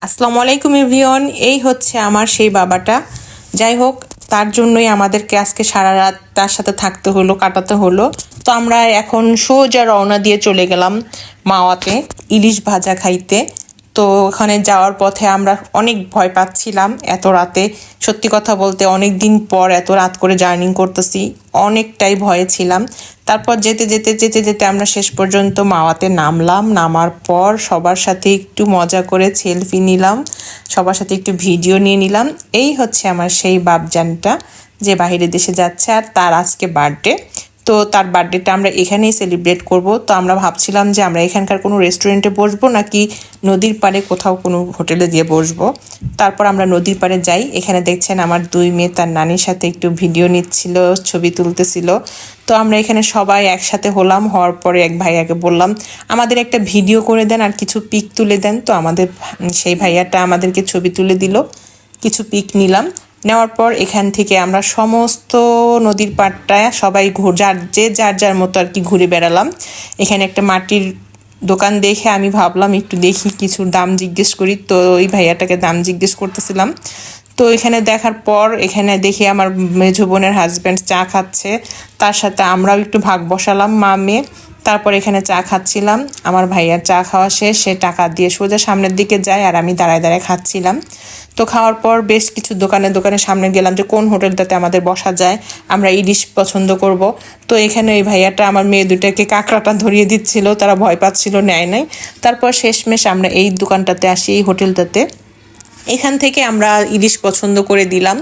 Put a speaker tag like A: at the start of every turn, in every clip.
A: আসসালামু আলাইকুম এভরিওয়ান। এই হচ্ছে আমার সেই বাবাটা। যাই হোক, তার জন্যই আমাদেরকে আজকে সারা রাত তার সাথে থাকতে হলো, কাটাতে হলো। তো আমরা এখন সোজা রওনা দিয়ে চলে গেলাম মাওয়াতে ইলিশ ভাজা খাইতে। তো ওখানে যাওয়ার পথে আমরা অনেক ভয় পাচ্ছিলাম এত রাতে। সত্যি কথা বলতে অনেক দিন পর এত রাত করে জার্নি করতেছি, অনেকটাই ভয়ে ছিলাম। তারপর যেতে যেতে যেতে যেতে আমরা শেষ পর্যন্ত মাওয়াতে নামলাম। নামার পর সবার সাথে একটু মজা করে সেলফি নিলাম, সবার সাথে একটু ভিডিও নিয়ে নিলাম। এই হচ্ছে আমার সেই বাপজানটা যে বাইরের দেশে যাচ্ছে, আর তার আজকে বার্থডে। তো তার বার্থডেটা আমরা এখানেই সেলিব্রেট করব। তো আমরা ভাবছিলাম যে আমরা এখানকার কোনো রেস্টুরেন্টে বসবো নাকি নদীর পাড়ে কোথাও কোনো হোটেলে দিয়ে বসবো। তারপর আমরা নদীর পাড়ে যাই। এখানে দেখছেন আমার দুই মেয়ে তার নানির সাথে একটু ভিডিও নিচ্ছিল, ছবি তুলতেছিল। তো আমরা এখানে সবাই একসাথে হলাম। হওয়ার পরে এক ভাইয়াকে বললাম আমাদের একটা ভিডিও করে দেন আর কিছু পিক তুলে দেন। তো আমাদের সেই ভাইয়াটা আমাদেরকে ছবি তুলে দিল, কিছু পিক নিলাম। নেওয়ার পর এখান থেকে আমরা সমস্ত নদীর পাড়টায় সবাই যার যার মতো আর কি ঘুরে বেড়ালাম। এখানে একটা মাটির দোকান দেখে আমি ভাবলাম একটু দেখি, কিছু দাম জিজ্ঞেস করি। তো ওই ভাইয়াটাকে দাম জিজ্ঞেস করতেছিলাম। তো এখানে দেখার পর এখানে দেখি আমার মেঝো বোনের হাজব্যান্ড চা খাচ্ছে, তার সাথে আমরাও একটু ভাগ বসালাম মা মেয়ে। তারপর এখানে চা খাচ্ছিলাম। আমার ভাইয়ার চা খাওয়া শেষ, সে টাকা দিয়ে সোজা সামনের দিকে যায় আর আমি দাঁড়ায় দাঁড়ায় খাচ্ছিলাম। তো খাওয়ার পর বেশ কিছু দোকানে সামনে গেলাম যে কোন হোটেলটাতে আমাদের বসা যায়, আমরা ইলিশ পছন্দ করব। তো এখানে ওই ভাইয়াটা আমার মেয়ে দুটাকে কাঁকড়াটা ধরিয়ে দিচ্ছিল, তারা ভয় পাচ্ছিল, নেয় নাই। তারপর শেষমেশ আমরা এই দোকানটাতে আসি, এই হোটেলটাতে। এখান থেকে আমরা ইলিশ পছন্দ করে দিলাম।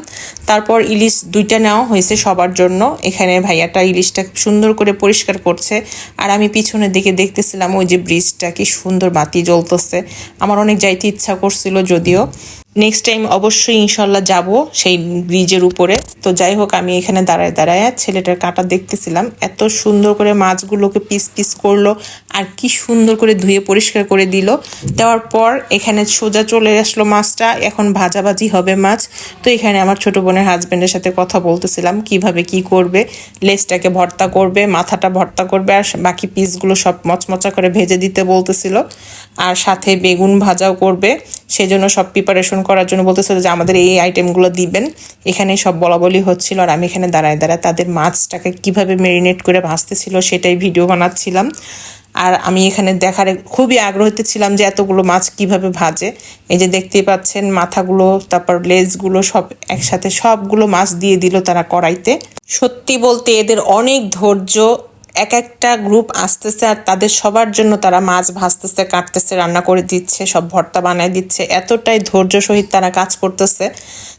A: তারপর ইলিশ দুইটা নেওয়া হয়েছে সবার জন্য। এখানে ভাইয়াটা ইলিশটা সুন্দর করে পরিষ্কার করছে, আর আমি পিছনের দিকে দেখতেছিলাম ওই যে ব্রিজটা, কি সুন্দর বাতি জ্বলতেছে। আমার অনেক যাইতে ইচ্ছা করছিল, যদিও নেক্সট টাইম অবশ্যই ইনশাল্লাহ যাব সেই ব্রিজের উপরে। তো যাই হোক, আমি এখানে দাঁড়ায় দাঁড়ায় ছেলেটার কাটা দেখতেছিলাম। এত সুন্দর করে মাছগুলোকে পিস পিস করলো, আর কি সুন্দর করে ধুয়ে পরিষ্কার করে দিল। দেওয়ার পর এখানে সোজা চলে আসলো মাছটা, এখন ভাজাভাজি হবে মাছ। তো এখানে আমার ছোট বোনের হাজব্যান্ডের সাথে কথা বলতেছিলাম কিভাবে কি করবে। লেজটাকে ভর্তা করবে, মাথাটা ভর্তা করবে, আর বাকি পিসগুলো সব মচমচা করে ভেজে দিতে বলতেছিল। আর সাথে বেগুন ভাজাও করবে, সেজন্য সব প্রিপারেশন করার জন্য বলতেছিল যে আমাদের এই আইটেমগুলো দিবেন। এখানে সব বলাবলি হচ্ছিল, আর আমি এখানে দাঁড়ায় দাঁড়ায় তাদের মাছটাকে কিভাবে ম্যারিনেট করে ভাজতেছিল সেটাই ভিডিও বানাচ্ছিলাম। আর আমি এখানে দেখার খুবই আগ্রহীতে ছিলাম যে এতগুলো মাছ কিভাবে ভাজে। এই যে দেখতেই পাচ্ছেন মাথাগুলো, তারপর লেজগুলো সব একসাথে সবগুলো মাছ দিয়ে দিল তারা কড়াইতে। সত্যি বলতে এদের অনেক ধৈর্য। এক একটা গ্রুপ আসতেছে আর তাদের সবার জন্য তারা মাছ ভাজতেছে, কাটতেছে, রান্না করে দিচ্ছে, সব ভর্তা বানায় দিচ্ছে। এতটাই ধৈর্য সহিত তারা কাজ করতেছে।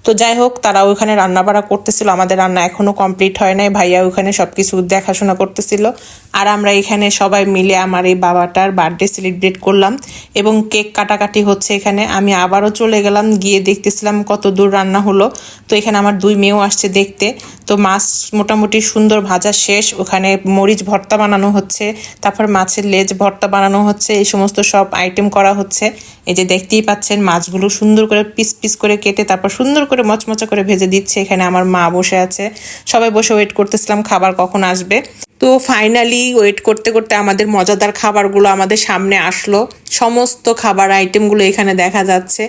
A: তো যাই হোক, তারা ওইখানে রান্না বাড়া করতেছিল, আমাদের রান্না এখনো কমপ্লিট হয় নাই। ভাইয়া ওইখানে সবকিছু দেখাশোনা করতেছিল, আর আমরা এখানে সবাই মিলে আমার এই বাবাটার বার্থডে সেলিব্রেট করলাম, এবং কেক কাটাকাটি হচ্ছে এখানে। আমি আবারও চলে গেলাম, গিয়ে দেখতেছিলাম কত দূর রান্না হলো। তো এখানে আমার দুই মেয়েও আসছে দেখতে। তো মাছ মোটামুটি সুন্দর ভাজা শেষ, ওখানে মরিচ ভর্তা বানানো হচ্ছে, তারপর মাছের লেজ ভর্তা বানানো হচ্ছে, এই সমস্ত সব আইটেম করা হচ্ছে। এই যে দেখতেই পাচ্ছেন মাছগুলো সুন্দর করে পিস পিস করে কেটে তারপর সুন্দর করে মচমচা করে ভেজে দিচ্ছে। এখানে আমার মা বসে আছে, সবাই বসে ওয়েট করতেছিলাম খাবার কখন আসবে। তো ফাইনালি ওয়েট করতে করতে আমাদের মজাদার খাবারগুলো আমাদের সামনে আসলো। সমস্ত খাবার আইটেমগুলো এখানে দেখা যাচ্ছে।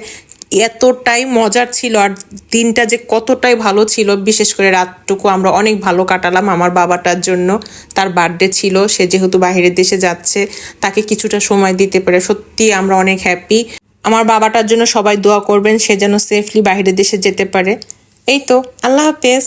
A: এতটাই মজার ছিল, আর দিনটা যে কতটাই ভালো ছিল, বিশেষ করে রাতটুকু আমরা অনেক ভালো কাটালাম আমার বাবাটার জন্য। তার বার্থডে ছিল, সে যেহেতু বাইরের দেশে যাচ্ছে, তাকে কিছুটা সময় দিতে পারে সত্যি আমরা অনেক হ্যাপি। আমার বাবাটার জন্য সবাই দোয়া করবেন, সে যেন সেফলি বাইরের দেশে যেতে পারে। এই তো, আল্লাহ হাফেজ।